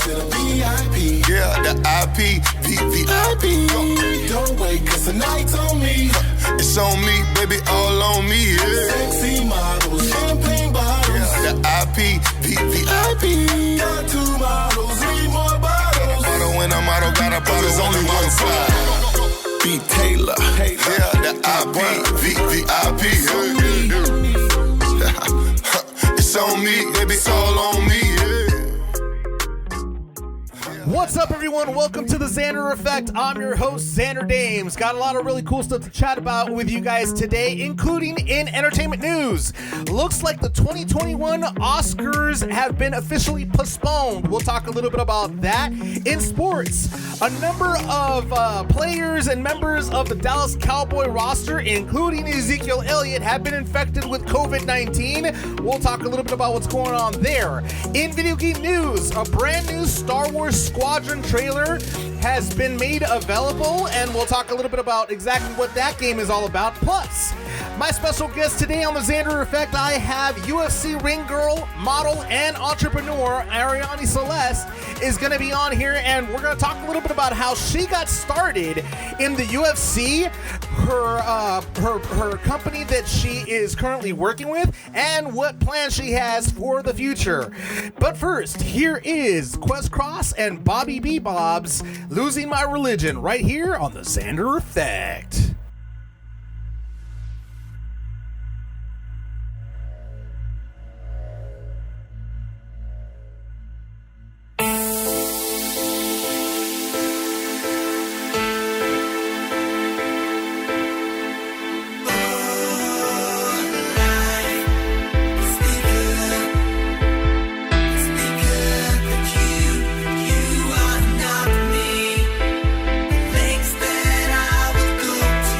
to the VIP. Yeah, the IP, VIP. Don't wait, cause tonight's on me. It's on me, baby, all on me, yeah. Sexy models, champagne bottles. Yeah, the IP, VIP. Got 2 models, 3 more bottles. Model when I'm model, got a bottle, there's only one side. Be Taylor. Yeah, the IP, VIP. It's on me, baby, all on me, yeah. What's up, everyone? Welcome to the Xander Effect. I'm your host, Xander Dames. Got a lot of really cool stuff to chat about with you guys today, including in entertainment news. Looks like the 2021 Oscars have been officially postponed. We'll talk a little bit about that. In sports, a number of players and members of the Dallas Cowboy roster, including Ezekiel Elliot, have been infected with COVID-19. We'll talk a little bit about what's going on there. In video game news, a brand new Star Wars Squadron trailer has been made available, and we'll talk a little bit about exactly what that game is all about. Plus, my special guest today on the Xander Effect, I have UFC Ring Girl, model, and entrepreneur Arianny Celeste is going to be on here, and we're going to talk a little bit about how she got started in the UFC, her company that she is currently working with, and what plans she has for the future. But first, here is Quest Cross and Bobby B. Bob's Losing My Religion right here on the Xander Effect. Things that I would go to.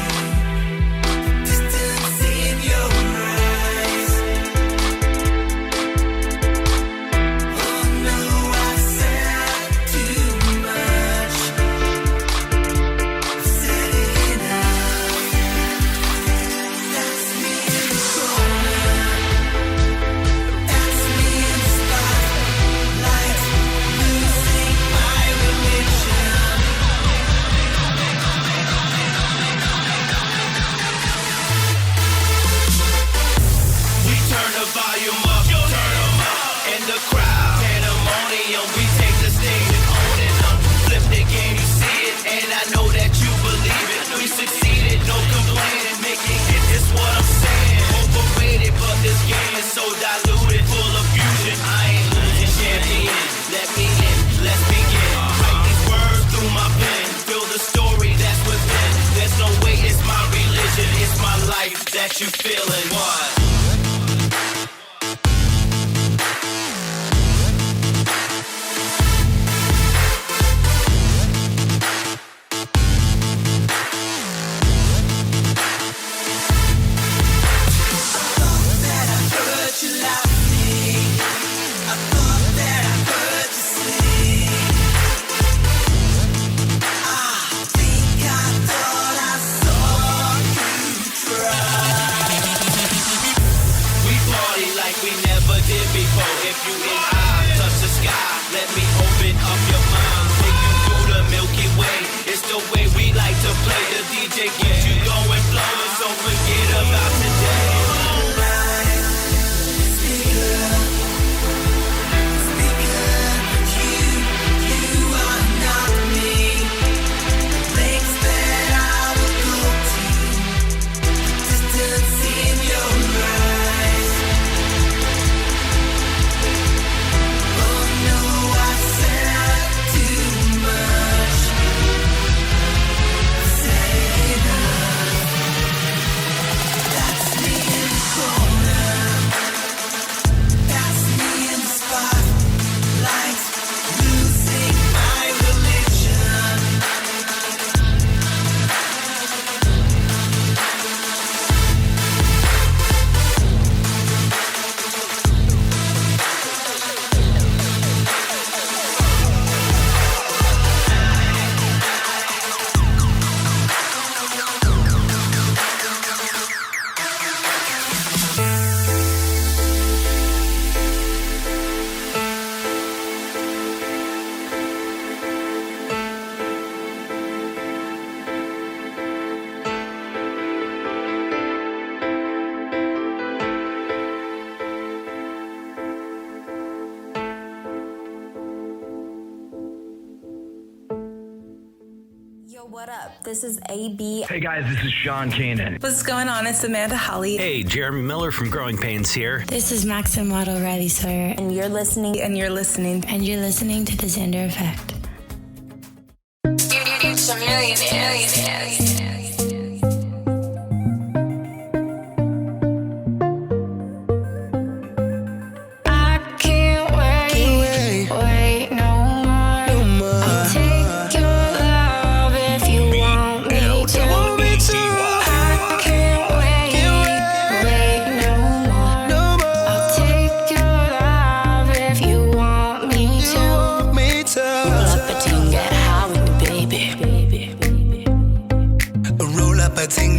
What up? This is AB. Hey guys, this is Sean Kanan. What's going on? It's Amanda Holly. Hey, Jeremy Miller from Growing Pains here. This is Maxim Model Riley Sawyer. And you're listening. And you're listening to the Xander Effect.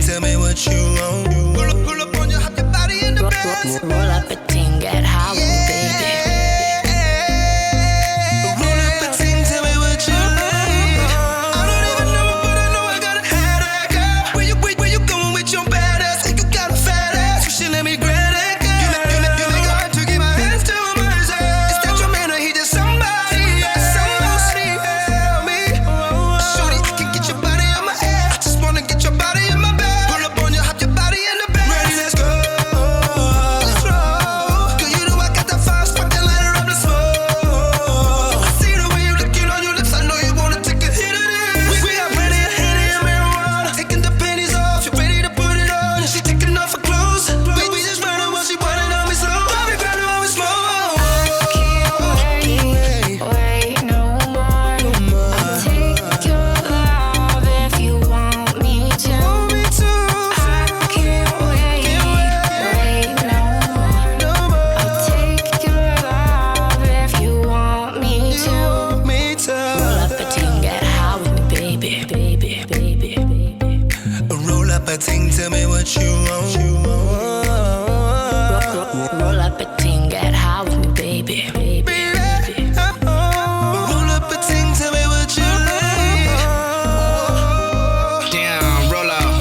Tell me what you want. Pull up on you, hop your body in the bed. Roll up a ting, get high with me, baby. Roll up a ting, tell me what you want. I don't even know, but I know I got a headache, girl. Where you going with your badass? Think you got a fat ass? You should let me grab it, girl. You make it hard to get my hands to myself. Is that your man or he just somebody? Somebody help me. Shorty, can get your body on my head. I just wanna get your body in my bed. Pull up on you, hop your body in the bed. Ready, let's go. Let's roll. Girl, you know I got that fire, spark that lighter up, let's roll. I see the way you looking on your lips, I know you wanna take a hit of this. We got plenty of Henny and marijuana. Taking the panties off, you ready to put it on. And she taking off her clothes. Baby, just run her while she whining on me slow. Baby, grab her while we slow. Wait no more. I'll take your love if you want me to. I can't wait no more. I'll take your love if you want me to. Roll up a ting, get high with me, baby. Roll up a ting, tell me what you want. Roll up a ting, get high with me, baby. Roll up a ting, tell me what you want. Damn, roll out,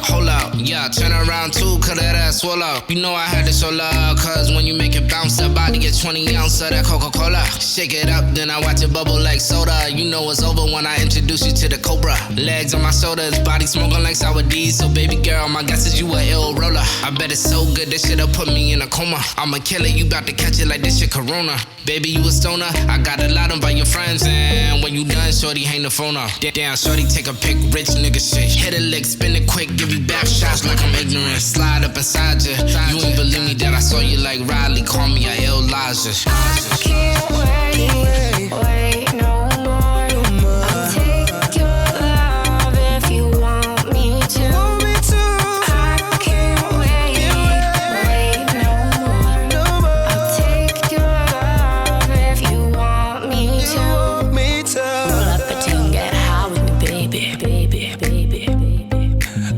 hold out. Yeah, turn around too, cause that ass swell out. You know I had to show love, cause when you make it bounce, that body get 20 ounce of that Coca-Cola. Shake it up, then I watch it bubble like soda. You know it's over when I introduce you to the Cobra. Legs on my shoulders, body smoking like sour D. So baby girl, my guess is you a ill roller. I bet it's so good, this shit'll put me in a coma. I'ma kill it, you bout to catch it like this shit Corona. Baby, you a stoner, I got a lot of by your friends. And when you done, shorty, hang the phone up. Damn, shorty, take a pic, rich nigga shit. Hit a lick, spin it quick, give you back shots like I'm ignorant. Slide up inside you. You ain't believe me that I saw you like Riley. Call me a Elijah. I can't wait no more. I'll take your love if you want me to. I can't wait no more. I'll take your love if you want me to. Roll up a ting, get high with me, baby.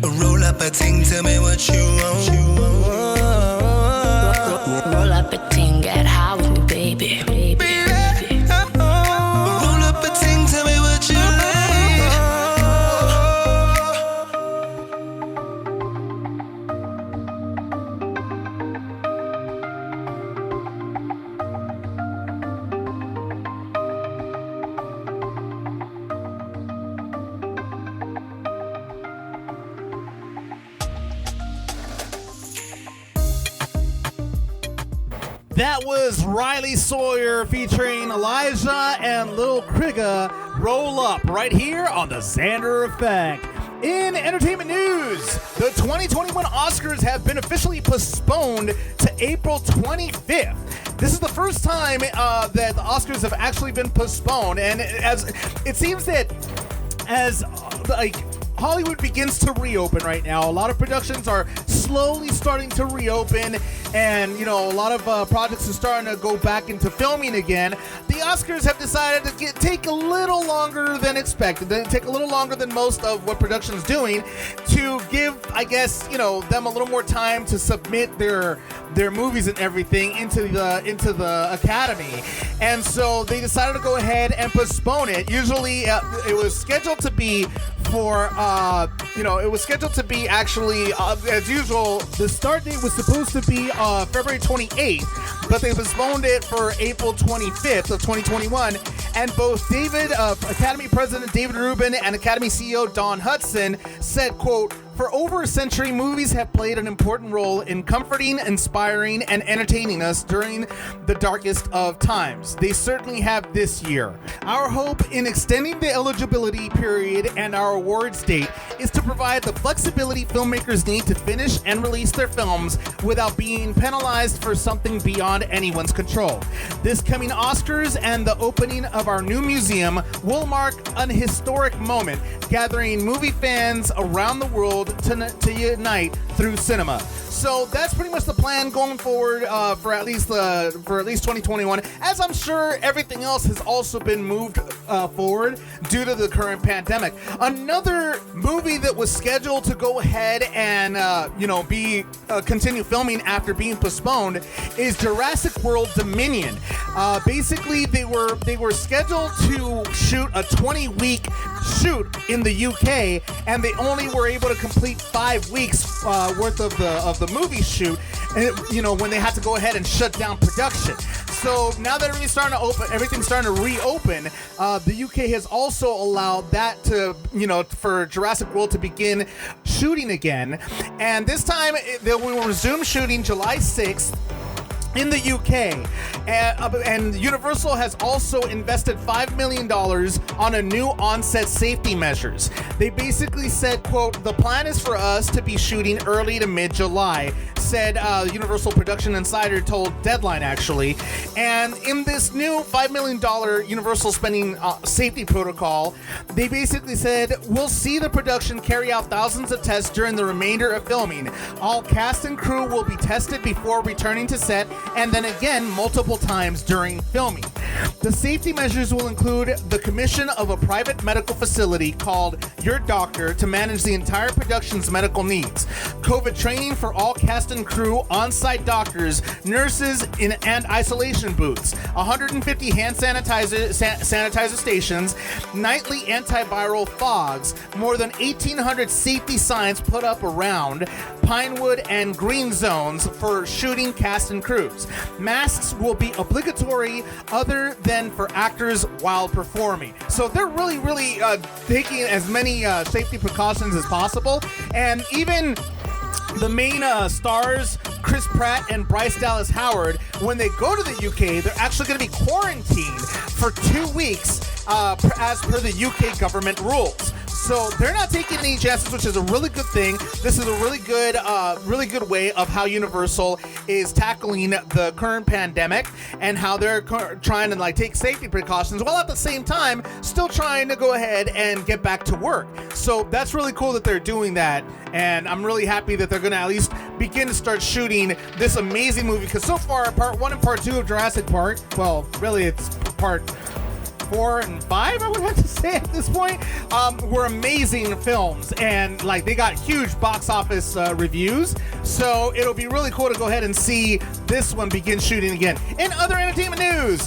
Roll up a ting, tell me what you want. Roll up a ting, get high with me, baby. Roll up a ting, tell me what you want. That was Riley Sawyer featuring Elijah and Lil Krigga. Roll Up right here on the Xander Effect. In entertainment news, the 2021 Oscars have been officially postponed to April 25th. This is the first time that the Oscars have actually been postponed, and as it seems that as Hollywood begins to reopen right now, a lot of productions are slowly starting to reopen, and a lot of projects are starting to go back into filming again. The Oscars have decided to take a little longer than expected. They take a little longer than most of what production is doing to give, I guess, them a little more time to submit their movies and everything into the Academy. And so they decided to go ahead and postpone it. Usually it was scheduled to be actually, as usual, the start date was supposed to be February 28th, but they postponed it for April 25th of 2021. And both Academy President David Rubin and Academy CEO Don Hudson said, quote, "For over a century, movies have played an important role in comforting, inspiring, and entertaining us during the darkest of times. They certainly have this year. Our hope in extending the eligibility period and our awards date is to provide the flexibility filmmakers need to finish and release their films without being penalized for something beyond anyone's control. This coming Oscars and the opening of our new museum will mark an historic moment, gathering movie fans around the world to unite through cinema." So that's pretty much the plan going forward for at least 2021. As I'm sure everything else has also been moved forward due to the current pandemic. Another movie that was scheduled to go ahead and continue filming after being postponed is Jurassic World Dominion. Basically, they were scheduled to shoot a 20-week shoot in the UK, and they only were able to complete 5 weeks worth of the movie shoot, and when they had to go ahead and shut down production. So now that everything's starting to reopen, the UK has also allowed that to, for Jurassic World to begin shooting again, and this time they will resume shooting July 6th. In the UK, and Universal has also invested $5 million on a new on-set safety measures. They basically said, quote, "The plan is for us to be shooting early to mid-July," said Universal Production Insider told Deadline, actually. And in this new $5 million Universal spending safety protocol, they basically said, "We'll see the production carry out thousands of tests during the remainder of filming. All cast and crew will be tested before returning to set, and then again multiple times during filming. The safety measures will include the commission of a private medical facility called Your Doctor to manage the entire production's medical needs, COVID training for all cast and crew, on-site doctors, nurses and isolation booths, 150 hand sanitizer stations, nightly antiviral fogs, more than 1,800 safety signs put up around Pinewood and green zones for shooting cast and crews. Masks will be obligatory other than for actors while performing." So they're really taking as many safety precautions as possible, and even the main stars, Chris Pratt and Bryce Dallas Howard, when they go to the UK, they're actually going to be quarantined for 2 weeks as per the UK government rules. So they're not taking any chances, which is a really good thing. This is a really good way of how Universal is tackling the current pandemic and how they're trying to take safety precautions while at the same time still trying to go ahead and get back to work. So that's really cool that they're doing that, and I'm really happy that they're going to at least begin to start shooting this amazing movie, because so far part 1 and part 2 of Jurassic Park, well, really it's part 4 and 5, I would have to say at this point, were amazing films, and they got huge box office reviews. So it'll be really cool to go ahead and see this one begin shooting again. In other entertainment news,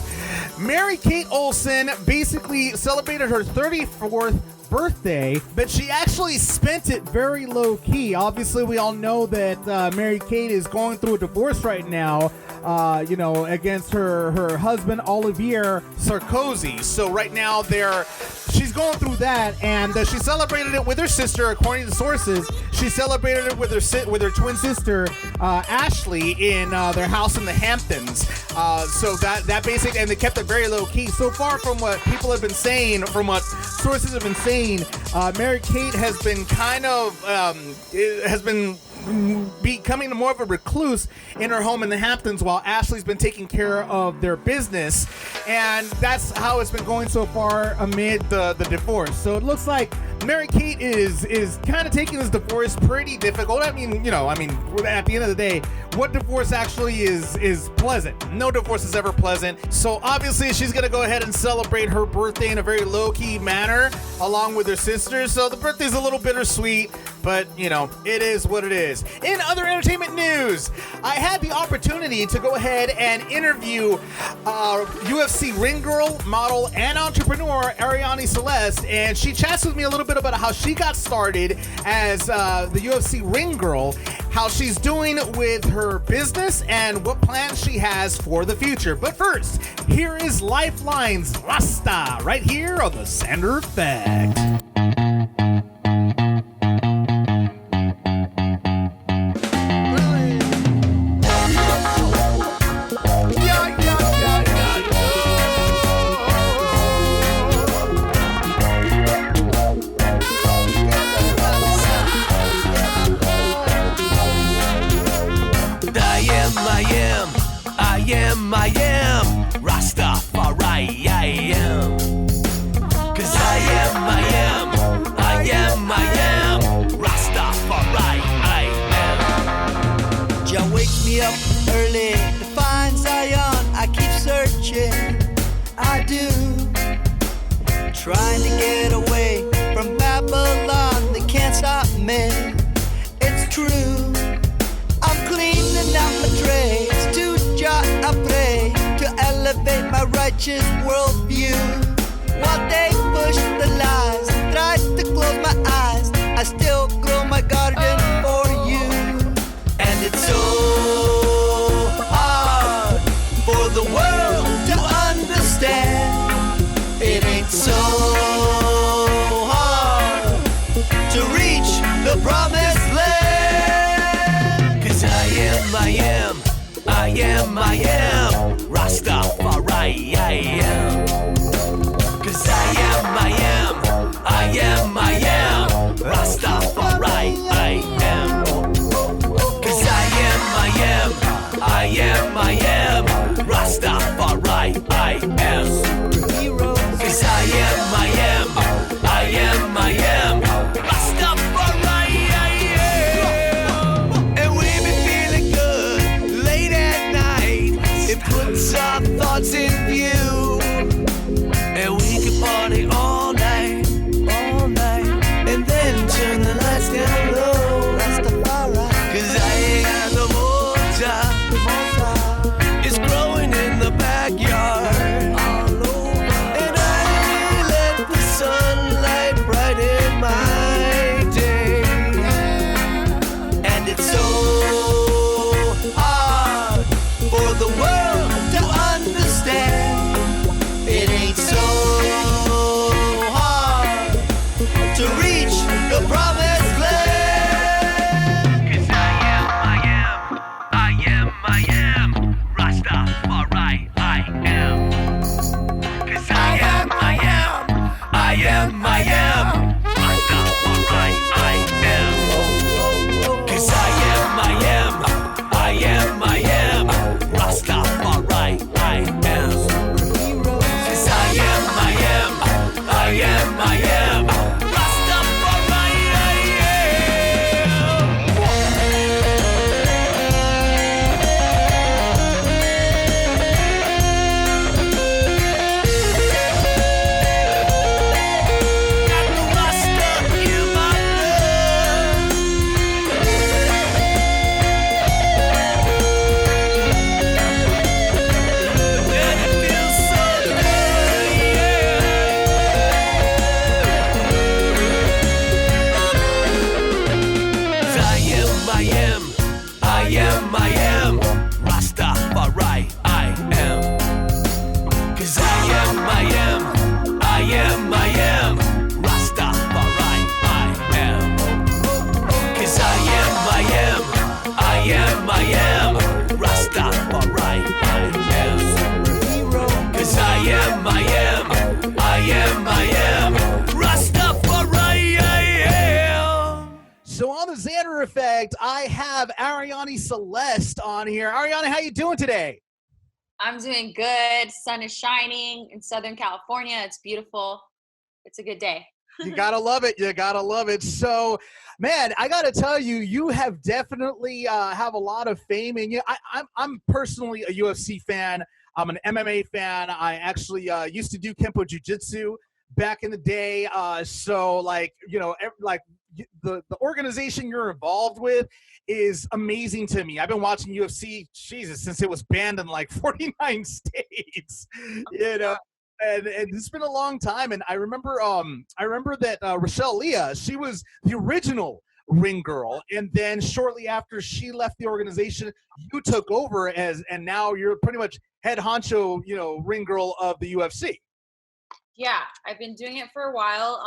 Mary-Kate Olsen basically celebrated her 34th birthday, but she actually spent it very low key. Obviously, we all know that Mary-Kate is going through a divorce right now, against her husband Olivier Sarkozy. So right now she's going through that, and she celebrated it with her sister. According to sources, she celebrated it with her twin sister Ashley in their house in the Hamptons. So that basically, and they kept it very low key. So far, from what people have been saying, from what sources have been saying, Mary-Kate has been becoming more of a recluse in her home in the Hamptons, while Ashley's been taking care of their business, and that's how it's been going so far amid the divorce. So it looks like Mary-Kate is kind of taking this divorce pretty difficult. I mean, at the end of the day, what divorce actually is pleasant? No divorce is ever pleasant. So obviously she's going to go ahead and celebrate her birthday in a very low-key manner along with her sister. So the birthday's a little bittersweet but, you know, it is what it is. In other entertainment news, I had the opportunity to go ahead and interview UFC Ring Girl, model, and entrepreneur Arianny Celeste, and she chats with me a little bit about how she got started as the UFC Ring Girl, how she's doing with her business, and what plans she has for the future. But first, here is Lifeline's Rasta right here on the Xander Effect. I am Rastafari, I am. 'Cause I am Rastafari, I am. Jah wakes me up early to find Zion. I keep searching, I do. Trying to get away from Babylon, they can't stop me. It's true. I'm cleaning out my trays to Jah I pray to elevate my righteous worldview. While they push the lies, try to close my eyes, I still grow my garden for you. And it's so hard for the world to understand. It ain't so hard to reach the promised land. 'Cause I am Rastafari, I am. 'Cause I am Rastafari, I am. 'Cause I am Rastafari, I am. 'Cause I am Rastafari, I am. And we be feeling good late at night. It puts our thoughts in view. And we can party all night, and then turn the lights down low. Rastafari. 'Cause I ain't got no more time. It's growing in the backyard. All over. And I let the sunlight brighten my day. And it's so hard for the world to understand. It ain't so hard to reach the promised land. 'Cause I am Rastafari, I am. 'Cause I am Rastafari, I am. 'Cause I am Rastafari, I am. 'Cause I am Rastafari, got the Rasta in my blood. And it feels so good, yeah. 'Cause I am Rastafari, I am. 'Cause I am Rastafari, I am. 'Cause I am Rastafari, I am. 'Cause I am Rastafari, I am. So on the Xander Effect, I have Arianny Celeste on here. Arianny, how you doing today? I'm doing good. Sun is shining in Southern California. It's beautiful. It's a good day. You gotta love it. You gotta love it. So, man, I gotta tell you, you have definitely have a lot of fame, and I'm personally a UFC fan. I'm an MMA fan. I actually used to do Kempo Jiu-Jitsu back in the day. So, like, you know, the organization you're involved with is amazing to me. I've been watching UFC, Jesus, since it was banned in like 49 states, you know. And it's been a long time. And I remember that Rochelle Leah, she was the original Ring Girl, and then shortly after she left the organization, you took over and now you're pretty much head honcho, Ring Girl of the UFC. Yeah, I've been doing it for a while.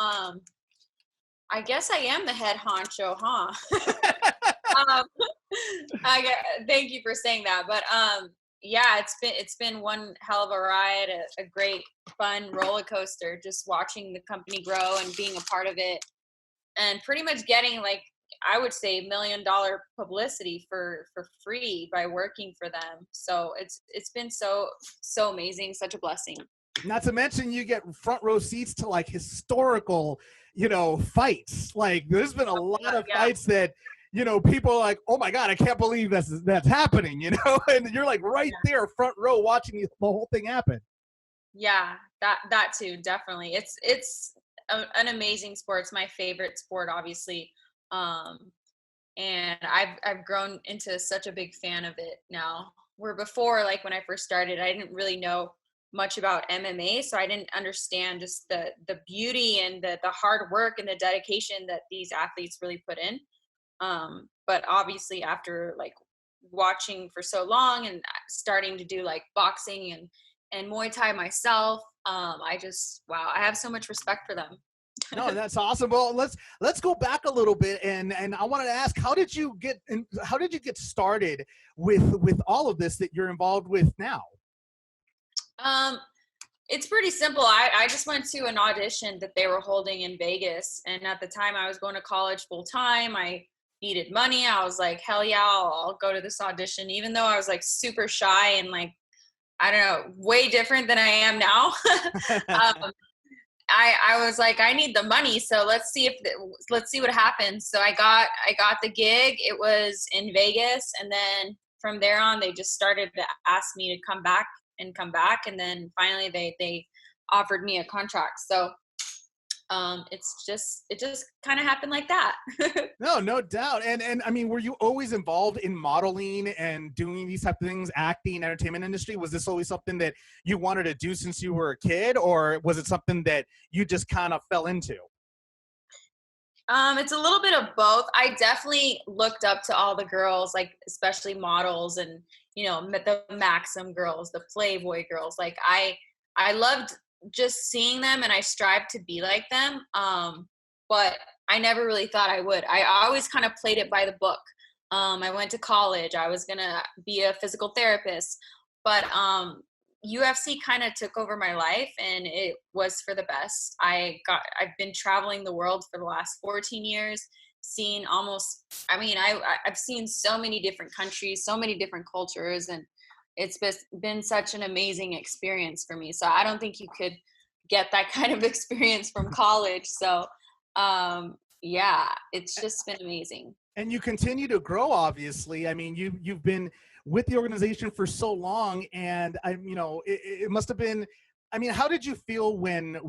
I guess I am the head honcho, huh? Thank you for saying that, but yeah, it's been one hell of a ride, a great fun roller coaster, just watching the company grow and being a part of it, and pretty much getting, like, I would say $1 million publicity for free by working for them. So it's been so amazing, such a blessing. Not to mention you get front row seats to like historical, fights. Like there's been a lot of fights that, people are like, oh my God, I can't believe that's happening, and you're like right there front row watching the whole thing happen. Yeah, that too, definitely. It's an amazing sport. It's my favorite sport, obviously. And I've grown into such a big fan of it now, where before, like when I first started, I didn't really know much about MMA, so I didn't understand just the beauty and the hard work and the dedication that these athletes really put in. But obviously after like watching for so long and starting to do like boxing and Muay Thai myself, I have so much respect for them. No, that's awesome. Well, let's go back a little bit, and I wanted to ask, how did you get started with all of this that you're involved with now? It's pretty simple. I just went to an audition that they were holding in Vegas, and at the time I was going to college full time. I needed money. I was like, hell yeah, I'll go to this audition, even though I was like super shy and like, I don't know, way different than I am now. I was like, I need the money, so let's see what happens. So I got the gig. It was in Vegas, and then from there on, they just started to ask me to come back, and then finally they offered me a contract. So it just kind of happened like that. No doubt. And I mean, were you always involved in modeling and doing these type of things, acting, entertainment industry? Was this always something that you wanted to do since you were a kid, or was it something that you just kind of fell into? It's a little bit of both. I definitely looked up to all the girls, like especially models and, the Maxim girls, the Playboy girls. Like I loved just seeing them, and I strive to be like them. But I never really thought I would. I always kind of played it by the book. I went to college. I was going to be a physical therapist, but UFC kind of took over my life, and it was for the best. I've been traveling the world for the last 14 years, seeing I've seen so many different countries, so many different cultures, and it's been such an amazing experience for me. So I don't think you could get that kind of experience from college. So yeah, it's just been amazing. And you continue to grow, obviously. I mean, you've been with the organization for so long, and it must have been. I mean, how did you feel when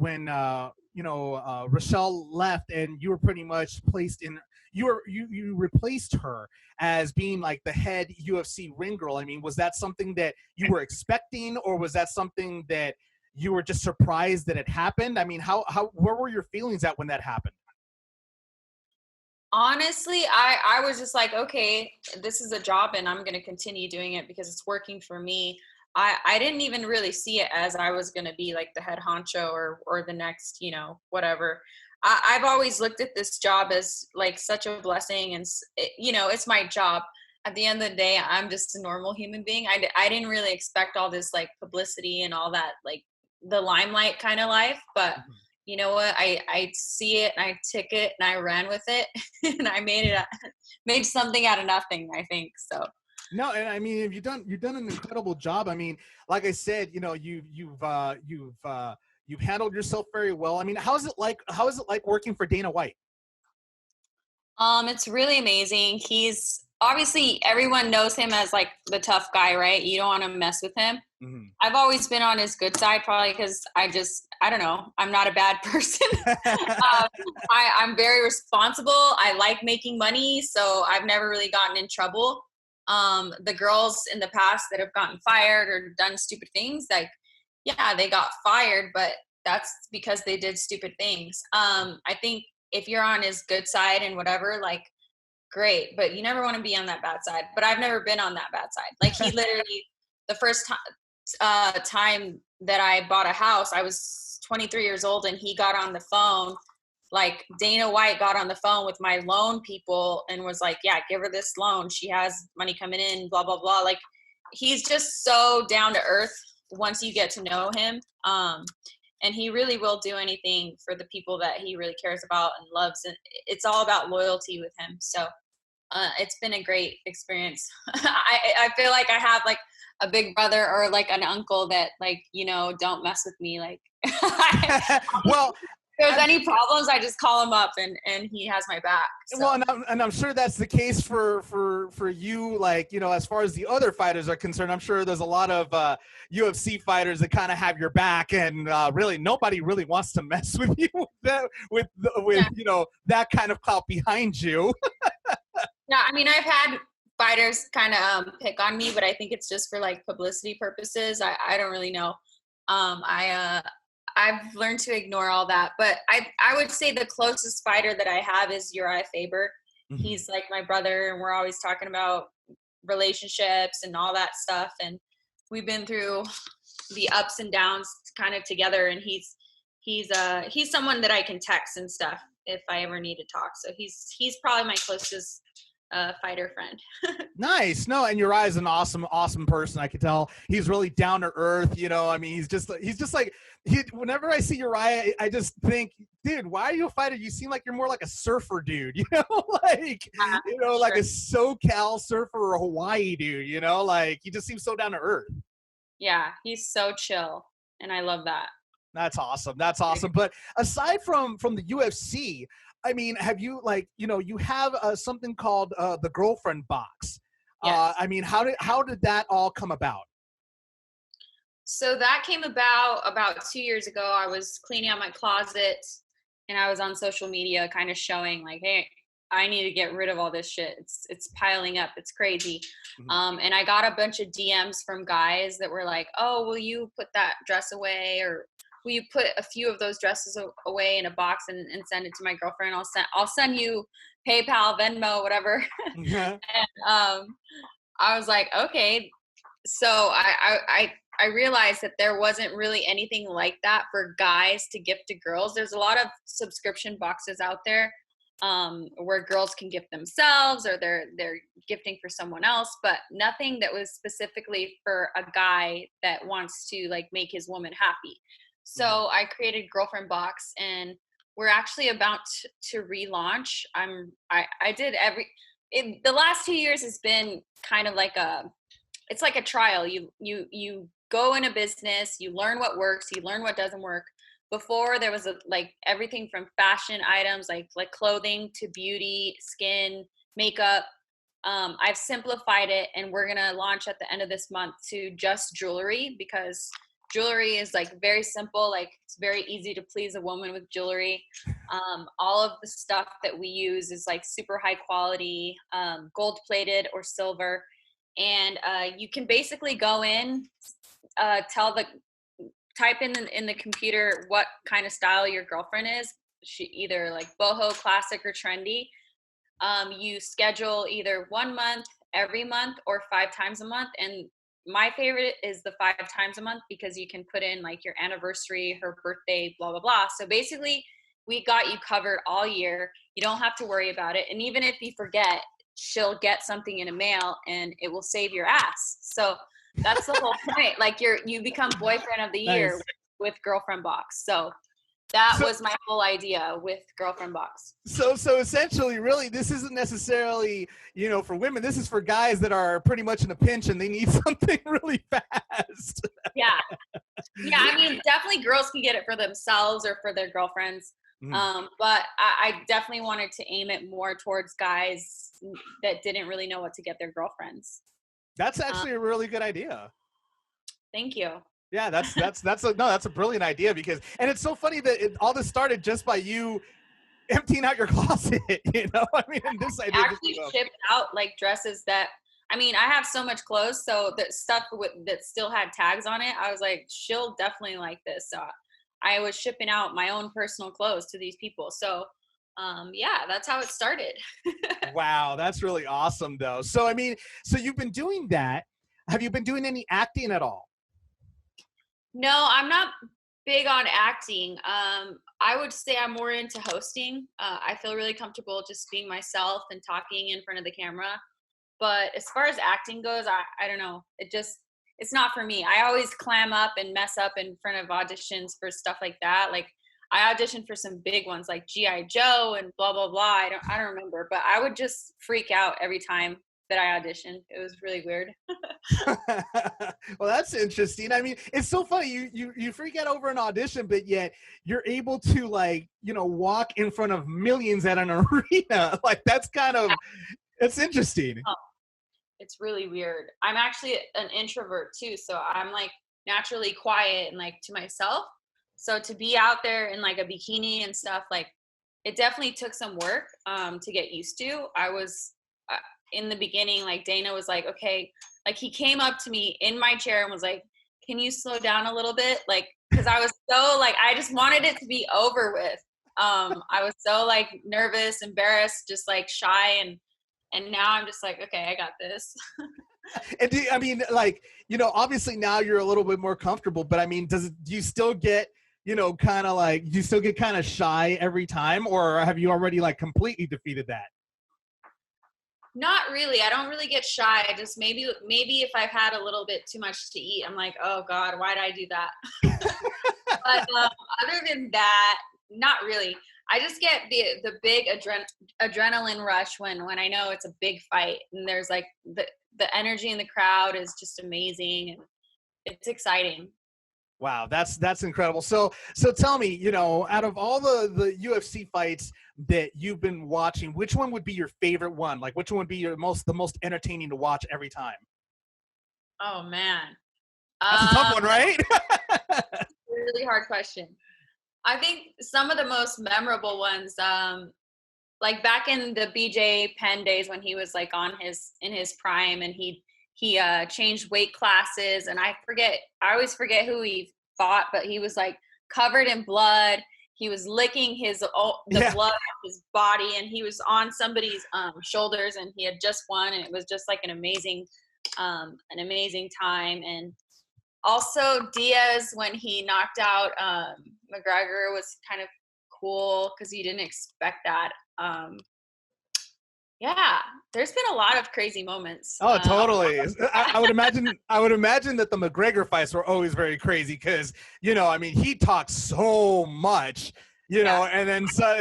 Rochelle left and you were pretty much placed in? You replaced her as being like the head UFC Ring Girl. I mean, was that something that you were expecting, or was that something that you were just surprised that it happened? I mean, where were your feelings at when that happened? Honestly, I was just like, okay, this is a job and I'm going to continue doing it because it's working for me. I didn't even really see it as I was going to be like the head honcho or the next, whatever. I've always looked at this job as like such a blessing, and it's my job. At the end of the day, I'm just a normal human being. I didn't really expect all this like publicity and all that, like the limelight kind of life, but you know what? I see it and I took it and I ran with it and I made something out of nothing, I think. So. No, and I mean, you've done an incredible job. I mean, like I said, you've handled yourself very well. I mean, how is it like working for Dana White? It's really amazing. He's obviously everyone knows him as like the tough guy, right? You don't want to mess with him. Mhm. I've always been on his good side, probably because I don't know, I'm not a bad person. I'm very responsible. I like making money, so I've never really gotten in trouble. The girls in the past that have gotten fired or done stupid things, like, yeah, they got fired, but that's because they did stupid things. I think if you're on his good side and whatever, like, great, but you never want to be on that bad side. But I've never been on that bad side. Like, he literally, the first time that I bought a house, I was 23 years old, and he got on the phone, like Dana White got on the phone with my loan people and was like, yeah, give her this loan. She has money coming in, blah, blah, blah. Like, he's just so down to earth once you get to know him. And he really will do anything for the people that he really cares about and loves. And it's all about loyalty with him. So it's been a great experience. I feel like I have like a big brother or like an uncle that, like, you know, don't mess with me. Like, well, if there's any problems, I just call him up and he has my back. So. Well, and I'm sure that's the case for you, like, you know, as far as the other fighters are concerned. I'm sure there's a lot of UFC fighters that kind of have your back, and really nobody really wants to mess with you with you know, that kind of clout behind you. Yeah, I mean, I've had fighters kind of pick on me, but I think it's just for like publicity purposes. I don't really know. I've learned to ignore all that, but I would say the closest fighter that I have is Uriah Faber. Mm-hmm. He's like my brother, and we're always talking about relationships and all that stuff. And we've been through the ups and downs kind of together. And he's someone that I can text and stuff if I ever need to talk. So he's probably my closest fighter friend. Nice. No, and Uriah's an awesome person. I can tell he's really down to earth. You know, I mean, he's just like, whenever I see Uriah, I just think, dude, why are you a fighter? You seem like you're more like a surfer dude, you know, like, you know, like a SoCal surfer or a Hawaii dude, you know, like he just seems so down to earth. Yeah, he's so chill, and I love that. That's awesome. That's awesome. But aside from the UFC, I mean, have you, like, you know, you have something called the Girlfriend Box. Yes. I mean, how did that all come about? So that came about 2 years ago. I was cleaning out my closet, and I was on social media kind of showing like, hey, I need to get rid of all this shit. It's piling up. It's crazy. Mm-hmm. And I got a bunch of DMs from guys that were like, oh, will you put that dress away? Or will you put a few of those dresses away in a box and send it to my girlfriend? I'll send you PayPal, Venmo, whatever. Yeah. And I was like, okay. So I realized that there wasn't really anything like that for guys to gift to girls. There's a lot of subscription boxes out there where girls can gift themselves or they're gifting for someone else, but nothing that was specifically for a guy that wants to like make his woman happy. So I created Girlfriend Box, and we're actually about to relaunch. The last 2 years has been kind of like it's like a trial. You go in a business, you learn what works, you learn what doesn't work. Before there was like everything from fashion items, like clothing, to beauty, skin, makeup. I've simplified it, and we're going to launch at the end of this month to just jewelry, because jewelry is like very simple. Like, it's very easy to please a woman with jewelry. All of the stuff that we use is like super high quality, gold plated or silver. And you can basically go in, type in the computer what kind of style your girlfriend is. She either like boho, classic, or trendy. You schedule either 1 month, every month, or 5 times a month. And my favorite is the 5 times a month, because you can put in like your anniversary, her birthday, blah, blah, blah. So basically we got you covered all year. You don't have to worry about it. And even if you forget, she'll get something in the mail and it will save your ass. So that's the whole point. Like, you become boyfriend of the year with Girlfriend Box. So that was my whole idea with Girlfriend Box. So essentially, really, this isn't necessarily, you know, for women. This is for guys that are pretty much in a pinch and they need something really fast. Yeah. I mean, definitely girls can get it for themselves or for their girlfriends. But I definitely wanted to aim it more towards guys that didn't really know what to get their girlfriends. That's actually a really good idea. Thank you. Yeah, that's a brilliant idea because, and it's so funny that all this started just by you emptying out your closet. You know, I mean, and this idea actually shipped out like dresses that. I mean, I have so much clothes, so that stuff that still had tags on it, I was like, she'll definitely like this. So I was shipping out my own personal clothes to these people. So, yeah, that's how it started. Wow, that's really awesome, though. So, I mean, so you've been doing that. Have you been doing any acting at all? No, I'm not big on acting. I would say I'm more into hosting. I feel really comfortable just being myself and talking in front of the camera. But as far as acting goes, I don't know. It's not for me. I always clam up and mess up in front of auditions for stuff like that. Like I auditioned for some big ones like G.I. Joe and blah, blah, blah. I don't remember, but I would just freak out every time that I auditioned. It was really weird. Well, that's interesting. I mean, it's so funny. You freak out over an audition, but yet you're able to like, you know, walk in front of millions at an arena. Like that's kind of, it's interesting. Oh, it's really weird. I'm actually an introvert too. So I'm like naturally quiet and like to myself. So to be out there in like a bikini and stuff, like it definitely took some work to get used to. I was in the beginning, like Dana was like, okay, like he came up to me in my chair and was like, can you slow down a little bit? Like, cause I was so like, I just wanted it to be over with. I was so like nervous, embarrassed, just like shy. And now I'm just like, okay, I got this. And I mean, like, you know, obviously now you're a little bit more comfortable, but I mean, do you still get, you know, kind of like, do you still get kind of shy every time, or have you already like completely defeated that? Not really. I don't really get shy. I just maybe if I've had a little bit too much to eat, I'm like, oh God, why did I do that? But other than that, not really. I just get the big adrenaline rush when I know it's a big fight and there's like the energy in the crowd is just amazing and it's exciting. Wow, that's incredible. So tell me, you know, out of all the UFC fights that you've been watching, which one would be your favorite one? Like, which one would be the most entertaining to watch every time? Oh man, that's a tough one, right? Really hard question. I think some of the most memorable ones, like back in the BJ Penn days when he was like in his prime and he changed weight classes, and I always forget who he fought, but he was like covered in blood. He was licking the blood off his body, and he was on somebody's shoulders, and he had just won, and it was just like an amazing time. And also Diaz, when he knocked out McGregor, was kind of cool because you didn't expect that. Yeah, there's been a lot of crazy moments. Oh, totally. I would imagine that the McGregor fights were always very crazy because, you know, I mean, he talks so much, you know, and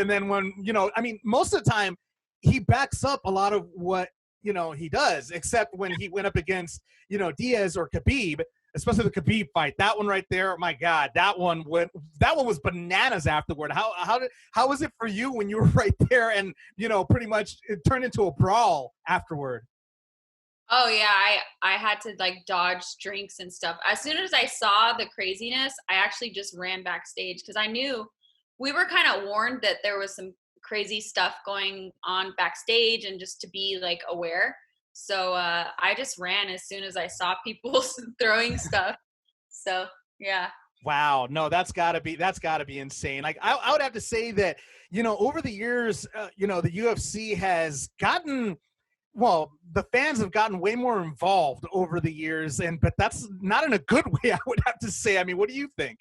then when, you know, I mean, most of the time he backs up a lot of what, you know, he does, except when he went up against, you know, Diaz or Khabib, especially the Khabib fight. That one right there, my God, that one was bananas afterward. How was it for you when you were right there and, you know, pretty much it turned into a brawl afterward? Oh yeah, I had to like dodge drinks and stuff. As soon as I saw the craziness, I actually just ran backstage because I knew we were kind of warned that there was some crazy stuff going on backstage and just to be like aware. So I just ran as soon as I saw people throwing stuff. So yeah. Wow, no, that's gotta be insane. Like I would have to say that, you know, over the years, you know, the UFC has gotten, well, the fans have gotten way more involved over the years, but that's not in a good way, I would have to say. I mean, what do you think?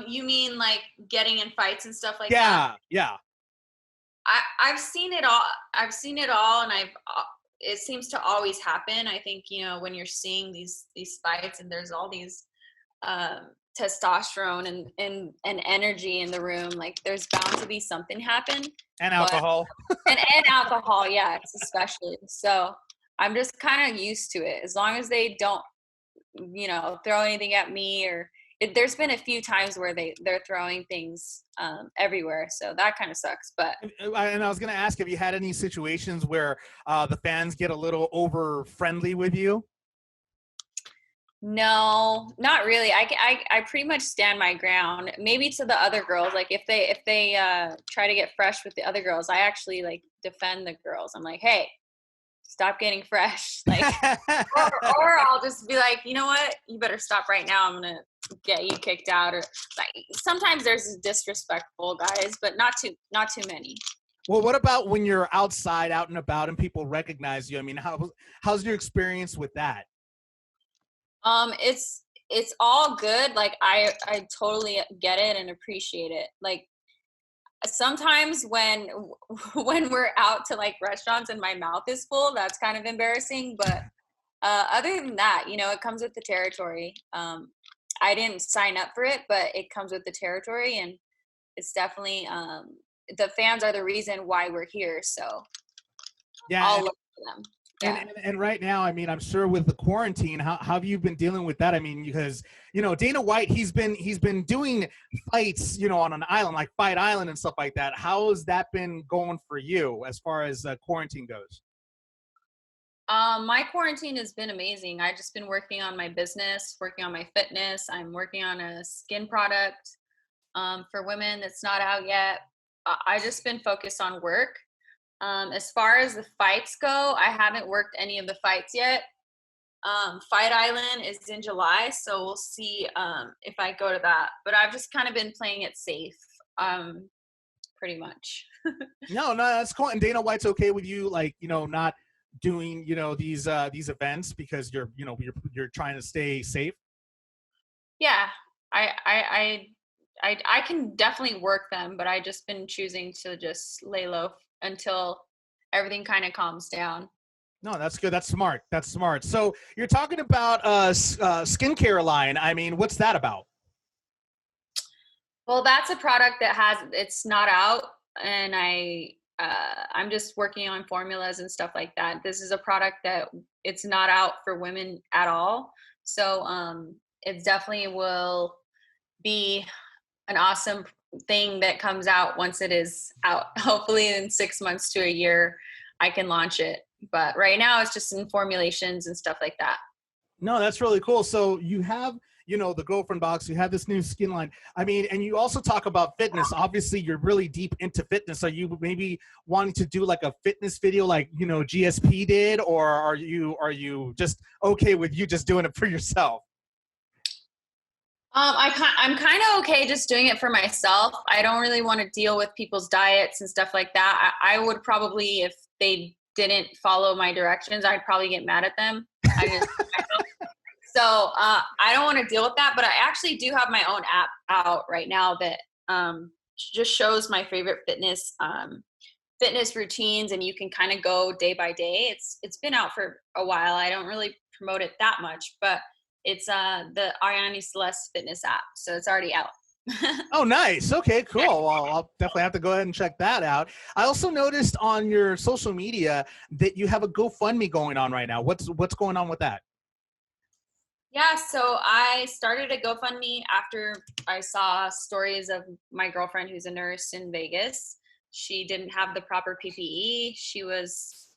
You mean like getting in fights and stuff like that? Yeah. I've seen it all, and it seems to always happen. I think, you know, when you're seeing these fights and there's all these testosterone and energy in the room, like there's bound to be something happen. And alcohol. and alcohol, yeah, especially. So I'm just kind of used to it. As long as they don't, you know, throw anything at me, or there's been a few times where they're throwing things everywhere, so that kind of sucks. But And I was going to ask, have you had any situations where the fans get a little over friendly with you? no, not really. I pretty much stand my ground. Maybe to the other girls, like if they try to get fresh with the other girls, I actually like defend the girls. I'm like, hey, stop getting fresh, like, or I'll just be like, you know what, you better stop right now. I'm gonna get you kicked out. Or like sometimes there's disrespectful guys, but not too many. Well, what about when you're outside, out and about, and people recognize you? I mean, how's your experience with that? It's all good. Like I totally get it and appreciate it. Like sometimes when we're out to like restaurants and my mouth is full, that's kind of embarrassing. But other than that, you know, it comes with the territory. I didn't sign up for it, but it comes with the territory, and it's definitely the fans are the reason why we're here. So Yeah, I'll look for them. Yeah. And right now, I mean, I'm sure with the quarantine, how have you been dealing with that? I mean, because, you know, Dana White, he's been doing fights, you know, on an island like Fight Island and stuff like that. How has that been going for you as far as quarantine goes? My quarantine has been amazing. I've just been working on my business, working on my fitness. I'm working on a skin product for women that's not out yet. I just been focused on work. As far as the fights go, I haven't worked any of the fights yet. Fight Island is in July, so we'll see if I go to that. But I've just kind of been playing it safe, pretty much. No, that's cool. And Dana White's okay with you, like, you know, not doing, you know, these events because you're trying to stay safe. Yeah, I can definitely work them, but I just been choosing to just lay low until everything kind of calms down. No, that's good. That's smart. That's smart. So you're talking about skincare line. I mean, what's that about? Well, that's a product that it's not out, and I'm just working on formulas and stuff like that. This is a product that it's not out for women at all. So it definitely will be an awesome thing that comes out once it is out. Hopefully in 6 months to a year, I can launch it. But right now it's just in formulations and stuff like that. No, that's really cool. So you have, you know, the girlfriend box, you have this new skin line. I mean, and you also talk about fitness. Obviously you're really deep into fitness. Are you maybe wanting to do like a fitness video like, you know, GSP did, or are you just okay with you just doing it for yourself? I'm kind of okay just doing it for myself. I don't really want to deal with people's diets and stuff like that. I would probably, if they didn't follow my directions, I'd probably get mad at them. So I don't want to deal with that, but I actually do have my own app out right now that just shows my favorite fitness routines, and you can kind of go day by day. It's been out for a while. I don't really promote it that much, but it's the Arianny Celeste fitness app, so it's already out. Oh, nice. Okay, cool. Well, I'll definitely have to go ahead and check that out. I also noticed on your social media that you have a GoFundMe going on right now. What's going on with that? Yeah, so I started a GoFundMe after I saw stories of my girlfriend who's a nurse in Vegas. She didn't have the proper PPE. She was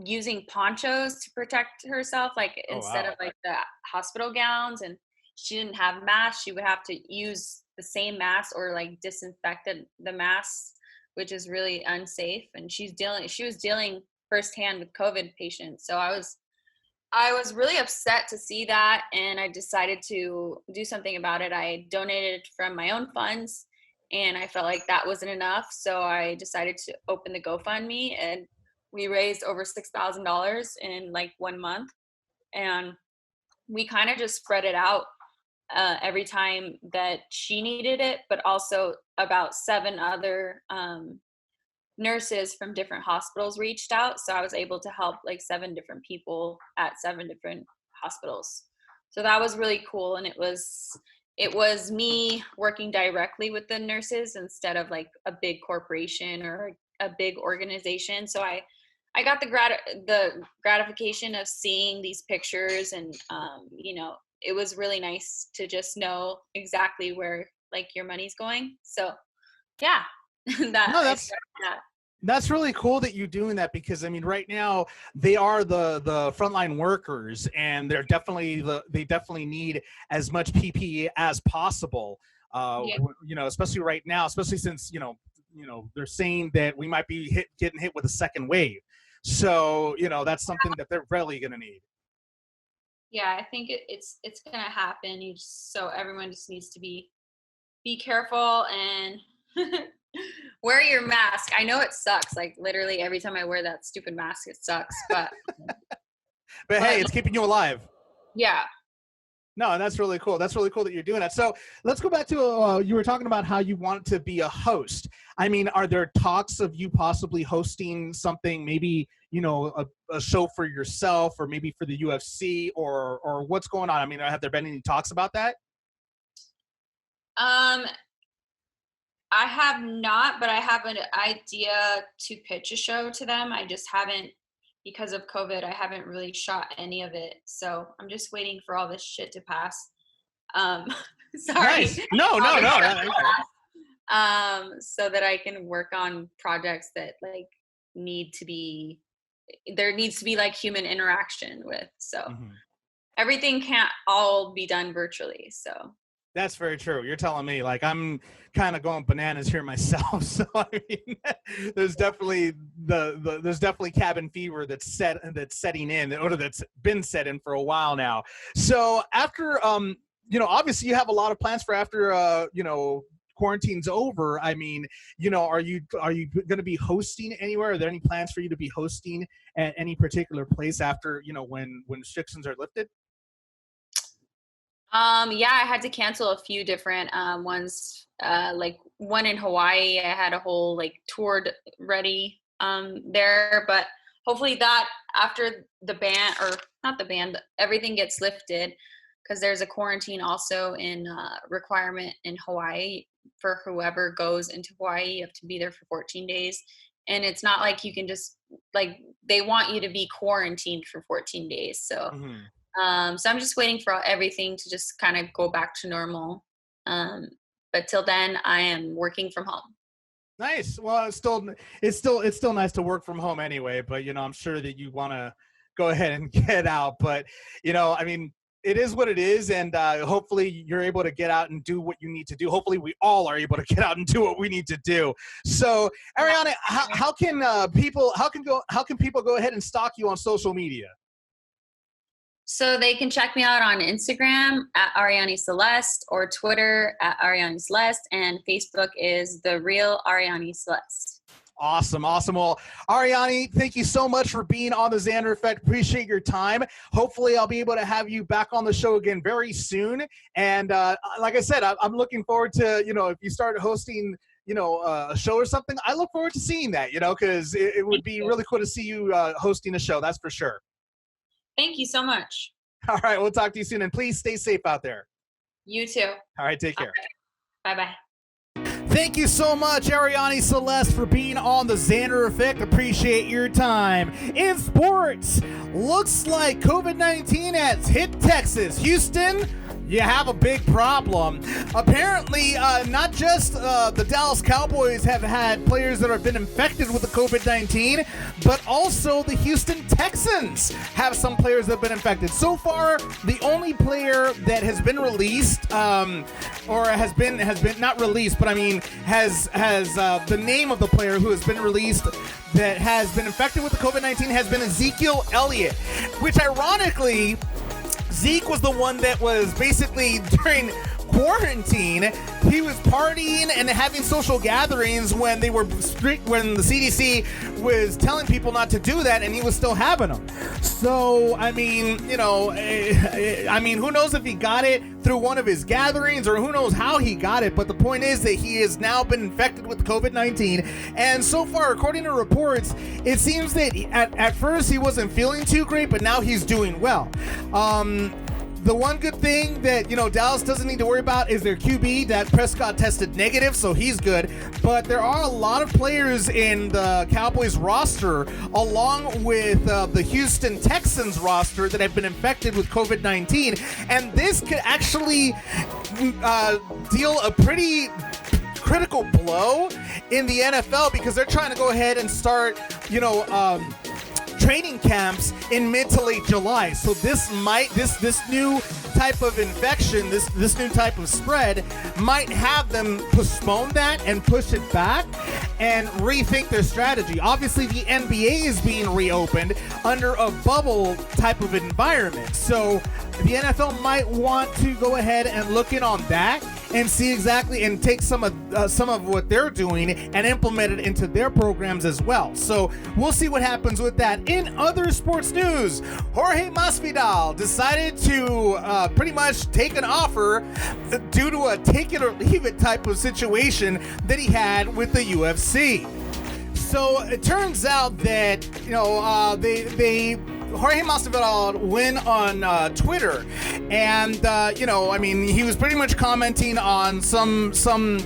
using ponchos to protect herself, like instead of like the hospital gowns, and she didn't have masks. She would have to use the same mask or like disinfect the masks, which is really unsafe. And she was dealing firsthand with COVID patients. So I was really upset to see that, and I decided to do something about it. I donated from my own funds, and I felt like that wasn't enough. So I decided to open the GoFundMe, and we raised over $6,000 in like 1 month. And we kind of just spread it out every time that she needed it, but also about 7 other nurses from different hospitals reached out. So I was able to help like 7 different people at 7 different hospitals. So that was really cool. And it was me working directly with the nurses instead of like a big corporation or a big organization. So I got the gratification of seeing these pictures and, you know, it was really nice to just know exactly where like your money's going. So yeah, That's really cool that you're doing that, because I mean, right now they are the frontline workers, and they definitely need as much PPE as possible. You know, especially right now, especially since you know they're saying that we might be getting hit with a second wave. So you know, that's something that they're really going to need. Yeah, I think it's gonna happen. So everyone just needs to be careful and wear your mask. I know it sucks. Like literally every time I wear that stupid mask, it sucks. But but hey, it's keeping you alive. Yeah. No, and that's really cool. That's really cool that you're doing that. So let's go back to you were talking about how you want to be a host. I mean, are there talks of you possibly hosting something, maybe, you know, a show for yourself, or maybe for the UFC, or what's going on? I mean, have there been any talks about that? I have not, but I have an idea to pitch a show to them. I just haven't, because of COVID, I haven't really shot any of it. So I'm just waiting for all this shit to pass. Sorry. Nice. No. So that I can work on projects that like there needs to be like human interaction with. So everything can't all be done virtually. So that's very true. You're telling me, like, I'm kind of going bananas here myself. So I mean, there's definitely there's definitely cabin fever that's setting in, or that's been set in for a while now. So after you know, obviously you have a lot of plans for after you know, quarantine's over. I mean, you know, are you going to be hosting anywhere? Are there any plans for you to be hosting at any particular place after, you know, when restrictions are lifted? Yeah, I had to cancel a few different ones. Like one in Hawaii, I had a whole like tour ready there, but hopefully that after the ban, or not the ban, but everything gets lifted, because there's a quarantine also in requirement in Hawaii for whoever goes into Hawaii. You have to be there for 14 days. And it's not like you can just, like, they want you to be quarantined for 14 days. So so I'm just waiting for everything to just kind of go back to normal. But till then, I am working from home. Nice. Well, it's still nice to work from home anyway. But you know, I'm sure that you want to go ahead and get out. But you know, I mean, it is what it is, and hopefully you're able to get out and do what you need to do. Hopefully we all are able to get out and do what we need to do. So, Arianny, how can people go ahead and stalk you on social media? So they can check me out on Instagram at AriannyCeleste, or Twitter at AriannyCeleste, and Facebook is The Real Arianny Celeste. Awesome. Well, Arianny, thank you so much for being on the Xander Effect. Appreciate your time. Hopefully I'll be able to have you back on the show again very soon. And like I said, I'm looking forward to, you know, if you start hosting, you know, a show or something, I look forward to seeing that, you know, because it would be really cool to see you hosting a show. That's for sure. Thank you so much. All right. We'll talk to you soon. And please stay safe out there. You too. All right. Take care. Okay. Bye-bye. Thank you so much, Arianny Celeste, for being on the Xander Effect. Appreciate your time. In sports, looks like COVID-19 has hit Texas. Houston, you have a big problem. Apparently, not just the Dallas Cowboys have had players that have been infected with the COVID-19, but also the Houston Texans have some players that have been infected. So far, the only player that has been released, or has been not released, but I mean has the name of the player who has been released that has been infected with the COVID-19 has been Ezekiel Elliot, which ironically, Zeke was the one that was basically during quarantine. He was partying and having social gatherings when they were strict, when the CDC was telling people not to do that, and he was still having them. So, I mean, you know, I mean, who knows if he got it through one of his gatherings, or who knows how he got it, but the point is that he has now been infected with COVID-19, and so far, according to reports, it seems that at first he wasn't feeling too great, but now he's doing well. The one good thing that, Dallas doesn't need to worry about is their QB. Dak Prescott tested negative, so he's good. But there are a lot of players in the Cowboys roster, along with the Houston Texans roster, that have been infected with COVID-19. And this could actually deal a pretty critical blow in the NFL, because they're trying to go ahead and start, training camps in mid to late July. So this new type of infection, this new type of spread might have them postpone that and push it back and rethink their strategy. Obviously, the NBA is being reopened under a bubble type of environment. So the NFL might want to go ahead and look in on that and see exactly, and take some of what they're doing and implement it into their programs as well. So we'll see what happens with that. In other sports news, Jorge Masvidal decided to pretty much take an offer due to a take it or leave it type of situation that he had with the UFC. So it turns out that Jorge Masvidal went on Twitter, and he was pretty much commenting on some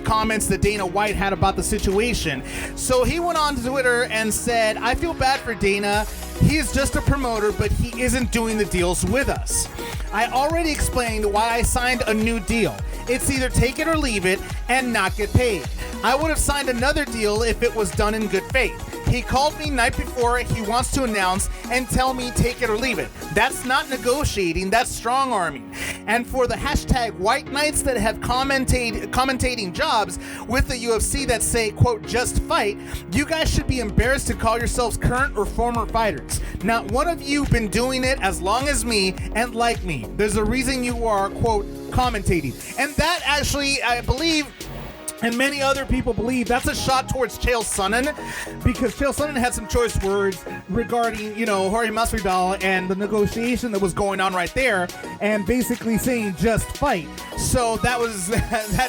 comments that Dana White had about the situation. So he went on to Twitter and said, "I feel bad for Dana. He is just a promoter, but he isn't doing the deals with us. I already explained why I signed a new deal. It's either take it or leave it and not get paid. I would have signed another deal if it was done in good faith. He called me night before he wants to announce and tell me take it or leave it. That's not negotiating, that's strong arming. And for the hashtag white knights that have commentating jobs with the UFC that say, quote, just fight, you guys should be embarrassed to call yourselves current or former fighters. Not one of you been doing it as long as me and like me. There's a reason you are, quote, commentating." And that actually, I believe, and many other people believe, that's a shot towards Chael Sonnen, because Chael Sonnen had some choice words regarding, Jorge Masvidal and the negotiation that was going on right there, and basically saying just fight. So that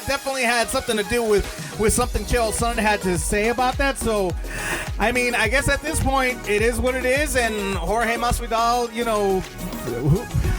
definitely had something to do with something Chael Sonnen had to say about that. So, I guess at this point, it is what it is, and Jorge Masvidal,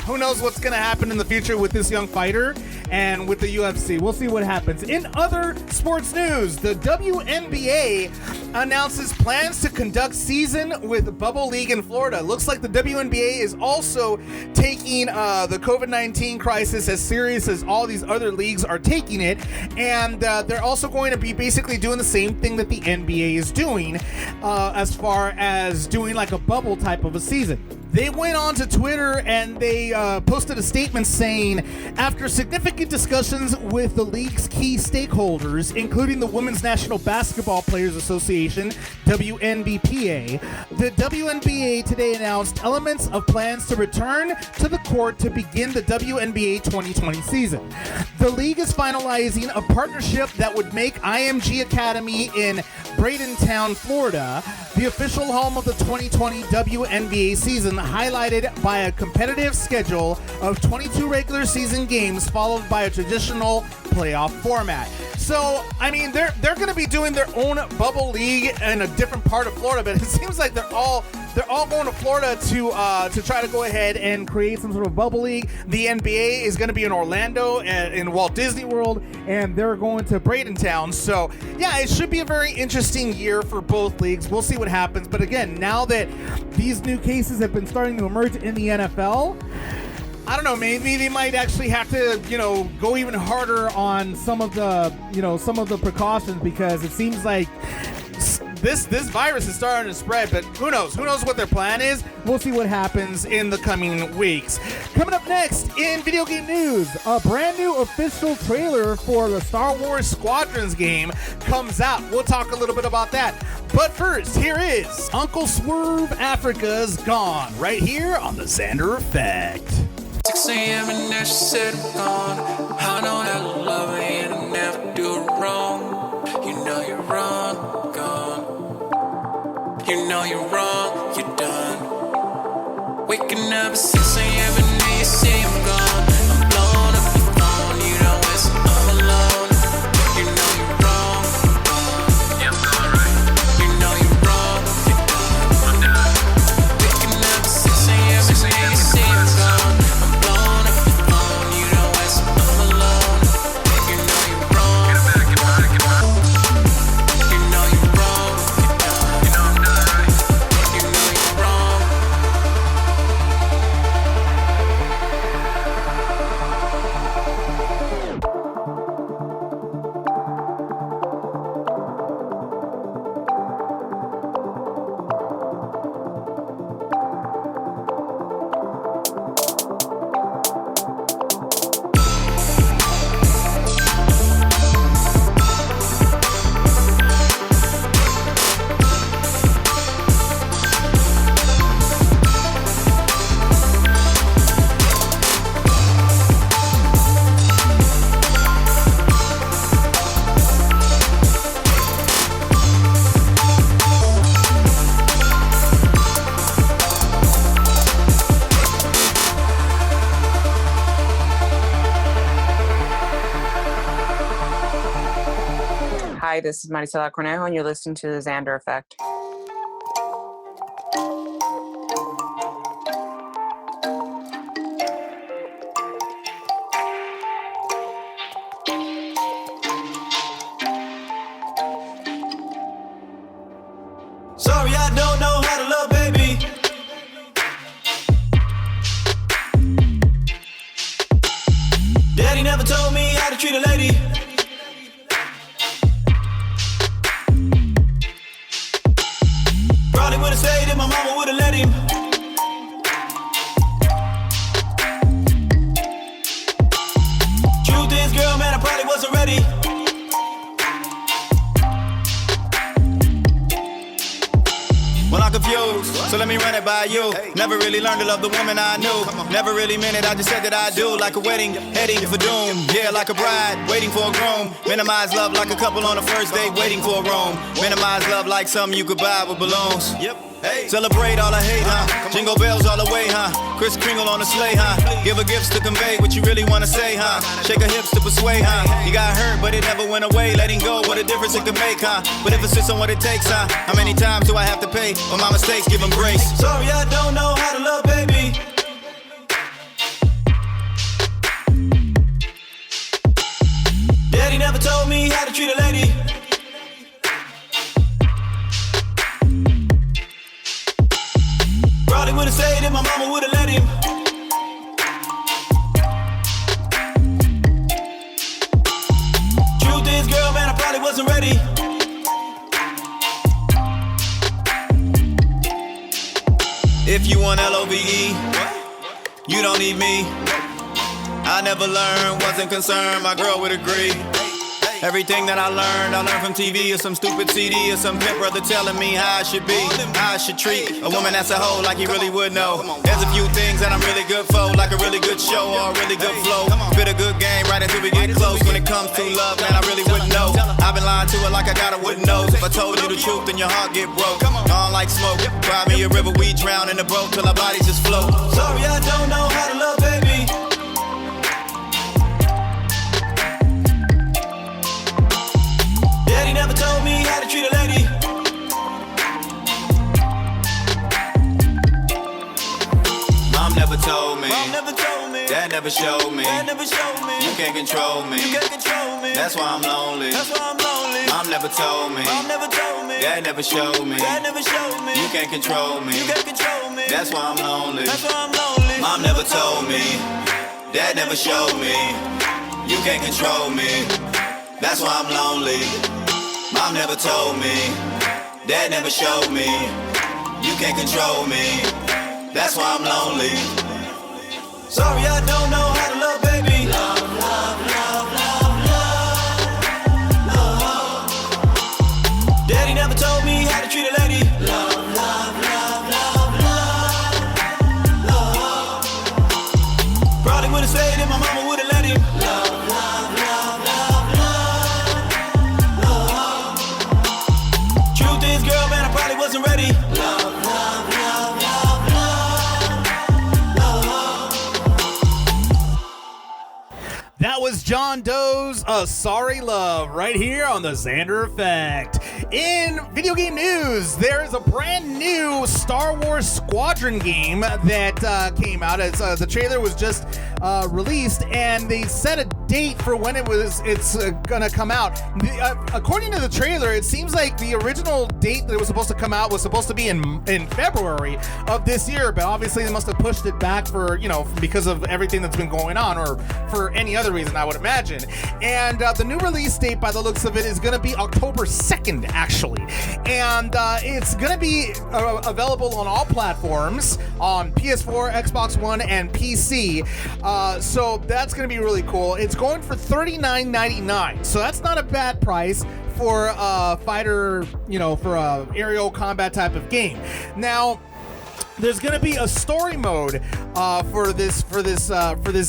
who knows what's going to happen in the future with this young fighter and with the UFC. We'll see what happens. In other sports news, the WNBA announces plans to conduct season with Bubble League in Florida. Looks like the WNBA is also taking the COVID-19 crisis as serious as all these other leagues are taking it, and they're also going to be basically doing the same thing that the NBA is doing as far as doing like a bubble type of a season. They went on to Twitter and they posted a statement saying, after significant discussions with the league's key stakeholders, including the Women's National Basketball Players Association, WNBPA, the WNBA today announced elements of plans to return to the court to begin the WNBA 2020 season. The league is finalizing a partnership that would make IMG Academy in Bradenton, Florida, the official home of the 2020 WNBA season, highlighted by a competitive schedule of 22 regular season games followed by a traditional playoff format. So, they're going to be doing their own bubble league in a different part of Florida, but it seems like they're all going to Florida to try to go ahead and create some sort of bubble league. The NBA is going to be in Orlando in Walt Disney World, and they're going to Bradenton. So, yeah, it should be a very interesting year for both leagues. We'll see what happens. But again, now that these new cases have been starting to emerge in the NFL, I don't know, maybe they might actually have to, go even harder on some of the precautions, because it seems like this virus is starting to spread, but who knows what their plan is. We'll see what happens in the coming weeks. Coming up next in video game news, a brand new official trailer for the Star Wars Squadrons game comes out. We'll talk a little bit about that. But first, here is Uncle Swerve Africa's Gone, right here on the Xander Effect. 6 a.m. and now she said I'm gone. I know that I love her and I never do it wrong. You know you're wrong, gone. You know you're wrong, you're done. Waking up at 6 a.m. and now you say I'm gone. I'm blown up your phone, you know it's I'm alone. You know you're wrong, gone. Yeah, I'm alright. You know you're wrong, you're done. I'm done. Waking up at 6 a.m. and now you say I'm gone. I'm blown up your Hi, this is Maricela Cornejo, and you're listening to the Xander Effect. Sorry, I don't know how to love, baby. Daddy never told me how to treat a lady. Probably would've stayed if my mama would've let him. Truth is, girl, man, I probably wasn't ready. Well, I'm confused, so let me run it by you. Never really learned to love the woman I knew. Never really meant it, I just said that I do. Like a wedding, heading for doom. Yeah, like a bride, waiting for a groom. Minimize love like a couple on a first date, waiting for a room. Minimize love like something you could buy with balloons. Yep. Hey. Celebrate all the hate, huh? Jingle bells all the way, huh? Kris Kringle on the sleigh, huh? Give her gifts to convey what you really wanna say, huh? Shake her hips to persuade, huh? You got hurt, but it never went away. Letting go, what a difference it could make, huh? But if it's on what it takes, huh? How many times do I have to pay for my mistakes? Give them grace. Sorry, I don't know how to love, baby. Daddy never told me how to treat a lady. Probably would've stayed if my mama would've let him. Truth is, girl, man, I probably wasn't ready. If you want LOVE, you don't need me. I never learned, wasn't concerned, my girl would agree. Everything that I learned from TV or some stupid CD or some pimp brother telling me how I should be, how I should treat a woman that's a hoe like he really would know. There's a few things that I'm really good for, like a really good show or a really good flow. Spit a good game right until we get close. When it comes to love, man, I really wouldn't know. I've been lying to her like I got a wooden nose. If I told you the truth, then your heart get broke. On like smoke, cry me a river, we drown in the boat till our bodies just float. Sorry, I don't know how to love, baby. Daddy never told me how to treat a lady. Mom never told me. Dad never showed me. You can't control me. That's why I'm lonely. Mom never told me. Dad never showed me. You can't control me. That's why I'm lonely. Mom never told me. Dad never showed me. You can't control me. That's why I'm lonely. Mom never told me. Dad never showed me. You can't control me. That's why I'm lonely. Sorry, I don't know how to love, baby. Love, love, love, love, love, love. Daddy never told me how to treat a lady. Love, love, love, love, love, love. Probably would've stayed if my mama would've let him. Love, love, love, love, love, love. Truth is, girl, man, I probably wasn't ready. Love, love, love, love, That was John Doe's Sorry Love right here on the Xander Effect. In video game news, there is a brand new Star Wars Squadron game that came out. The trailer was just released, and they set a date for when it's gonna come out. According to the trailer, it seems like the original date that it was supposed to come out was supposed to be in February of this year, but obviously they must have pushed it back for, because of everything that's been going on, or for any other reason, I would imagine. And the new release date, by the looks of it, is going to be October 2nd, actually. And it's going to be available on all platforms, on PS4, Xbox One, and PC. So that's going to be really cool. It's going for $39.99, so that's not a bad price for a fighter, for a aerial combat type of game. Now, there's going to be a story mode for this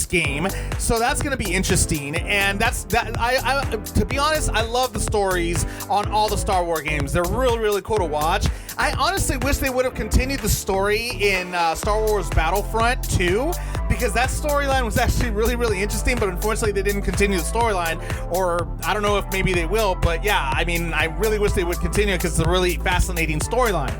game, so that's going to be interesting. And I to be honest, I love the stories on all the Star Wars games. They're really, really cool to watch. I honestly wish they would have continued the story in Star Wars Battlefront 2, because that storyline was actually really, really interesting, but unfortunately they didn't continue the storyline, or I don't know if maybe they will, but yeah, I mean, I really wish they would continue because it's a really fascinating storyline.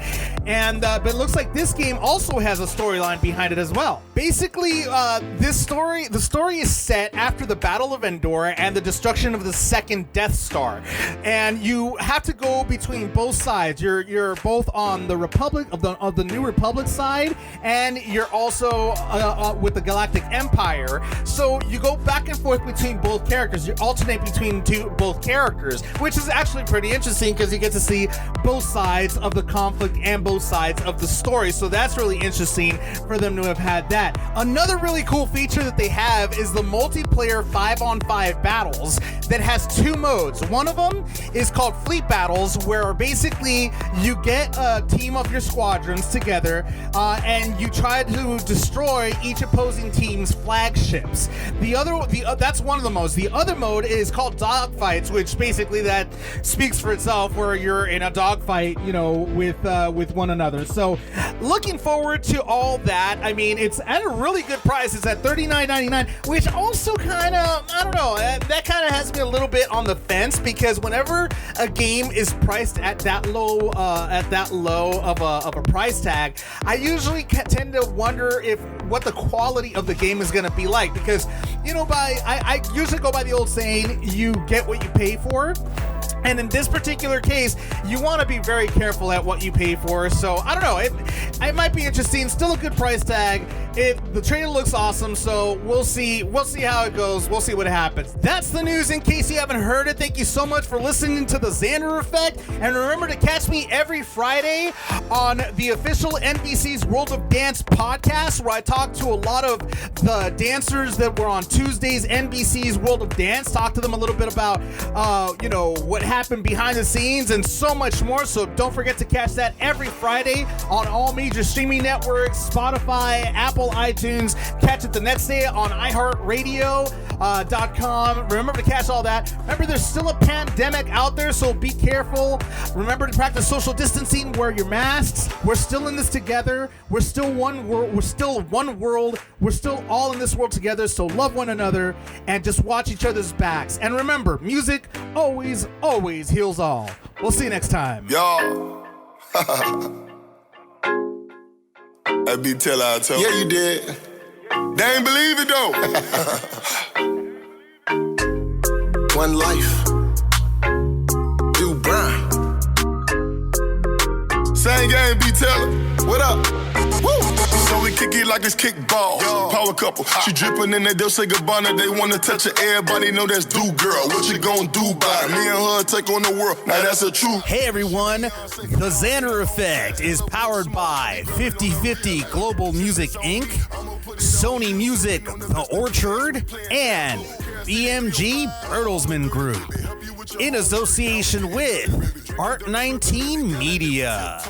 And but it looks like this game also has a storyline behind it as well. Basically, the story is set after the Battle of Endor and the destruction of the second Death Star, and you have to go between both sides. You're both on the Republic of the New Republic side, and you're also with the Galactic Empire. So you go back and forth between both characters. You alternate between both characters, which is actually pretty interesting because you get to see both sides of the conflict and both sides of the story. So that's really interesting for them to have had that. Another really cool feature that they have is the multiplayer 5-on-5 battles that has two modes. One of them is called Fleet Battles, where basically you get a team of your squadrons together and you try to destroy each opposing team's flagships. That's one of the modes. The other mode is called Dogfights, which basically that speaks for itself, where you're in a dogfight, with one another. So looking forward to all that. I mean, it's at a really good price. It's at $39.99, which also kind of, I don't know, that kind of has me a little bit on the fence, because whenever a game is priced at that low of a price tag, I usually tend to wonder what the quality of the game is going to be like, because I usually go by the old saying, you get what you pay for. And in this particular case, you want to be very careful at what you pay for. So I don't know, it might be interesting. Still a good price tag. The trailer looks awesome, so we'll see how it goes. We'll see what happens. That's the news in case you haven't heard it. Thank you so much for listening to the Xander Effect, and remember to catch me every Friday on the official NBC's World of Dance podcast, where I talk to a lot of the dancers that were on Tuesday's NBC's World of Dance. Talk to them a little bit about what happened behind the scenes and so much more. So don't forget to catch that every Friday on all major streaming networks, Spotify, Apple, iTunes. Catch it the next day on iHeartRadio.com. Remember to catch all that. Remember, there's still a pandemic out there, so be careful. Remember to practice social distancing, wear your masks. We're still in this together. We're still one world. We're still one world. We're still all in this world together, so love one another and just watch each other's backs. And remember, music always heals all. We'll see you next time. Y'all. That be tell I told. Yeah, you did. They ain't believe it though. One life. Do Brown. Same game, be telling. What up? Woo! So we kick it like it's kickball. Power couple. She dripping in that Dolce Gabbana. They wanna touch her. Everybody know that's do girl. What you gonna do by it? Me and her take on the world. Now that's a truth. Hey everyone, the Xander Effect is powered by 50/50 Global Music Inc., Sony Music, The Orchard, and BMG Bertelsmann Group, in association with Art 19 Media.